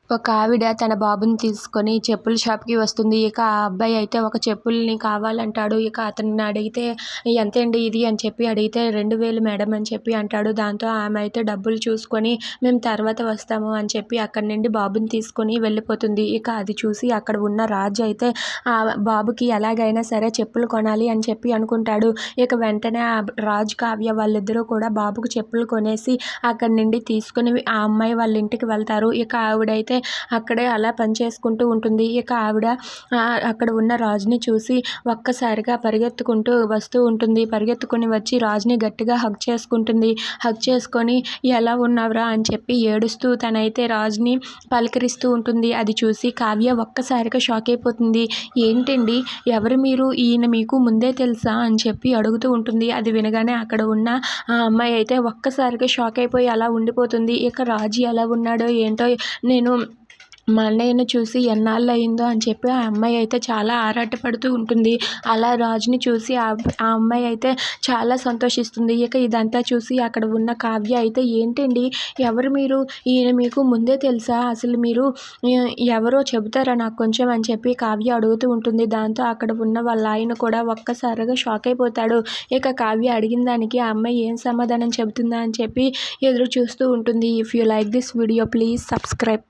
ఒక ఆవిడ తన బాబుని తీసుకొని చెప్పుల షాప్‌కి వస్తుంది. ఇక ఆ అబ్బాయి అయితే ఒక చెప్పుల్ని కావాలంటాడు. ఇక అతన్ని అడిగితే ఎంతండి ఇది అని చెప్పి అడిగితే 2000 మేడం అని చెప్పి అంటాడు. దాంతో ఆమె అయితే డబ్బులు చూసుకొని మేము తర్వాత వస్తాము అని చెప్పి అక్కడి నుండి బాబుని తీసుకొని వెళ్ళిపోతుంది. ఇక అది చూసి అక్కడ ఉన్న రాజు అయితే బాబుకి ఎలాగైనా సరే చెప్పులు కొనాలి అని చెప్పి అనుకుంటాడు. ఇక వెంటనే రాజు, కావ్య వాళ్ళిద్దరూ కూడా బాబుకు చెప్పులు కొనేసి అక్కడి నుండి తీసుకొని ఆ అమ్మాయి వాళ్ళ ఇంటికి వెళ్తారు. ఇక ఆవిడైతే అక్కడే అలా పని చేసుకుంటూ ఉంటుంది. ఇక ఆవిడ అక్కడ ఉన్న రాజుని చూసి ఒక్కసారిగా పరిగెత్తుకుంటూ వస్తూ ఉంటుంది. పరిగెత్తుకొని వచ్చి రాజుని గట్టిగా హగ్ చేసుకుంటుంది. హగ్ చేసుకొని ఎలా ఉన్నావురా అని చెప్పి ఏడుస్తూ తనైతే రాజుని పలకరిస్తూ ఉంటుంది. అది చూసి కావ్య ఒక్కసారిగా షాక్ అయిపోతుంది. ఏంటండి, ఎవరు మీరు? ఈయన మీకు ముందే తెలుసా అని చెప్పి అడుగుతూ ఉంటుంది. అది వినగానే అక్కడ ఉన్న ఆ అమ్మాయి అయితే ఒక్కసారిగా షాక్ అయిపోయి అలా ఉండిపోతుంది. ఇక రాజు ఎలా ఉన్నాడో ఏంటో, నేను మా అన్నయ్యను చూసి ఎన్నాళ్ళయిందో అని చెప్పి ఆ అమ్మాయి అయితే చాలా ఆరాటపడుతూ ఉంటుంది. అలా రాజుని చూసి ఆ అమ్మాయి అయితే చాలా సంతోషిస్తుంది. ఇక ఇదంతా చూసి అక్కడ ఉన్న కావ్య అయితే ఏంటండి, ఎవరు మీరు? ఈయన మీకు ముందే తెలుసా? అసలు మీరు ఎవరో చెబుతారా నాకు కొంచెం అని చెప్పి కావ్య అడుగుతూ ఉంటుంది. దాంతో అక్కడ ఉన్న వాళ్ళ ఆయన కూడా ఒక్కసారిగా షాక్ అయిపోతాడు. ఇక కావ్య అడిగిన దానికి ఆ అమ్మాయి ఏం సమాధానం చెబుతుందా అని చెప్పి ఎదురు చూస్తూ ఉంటుంది. If you like this video please subscribe.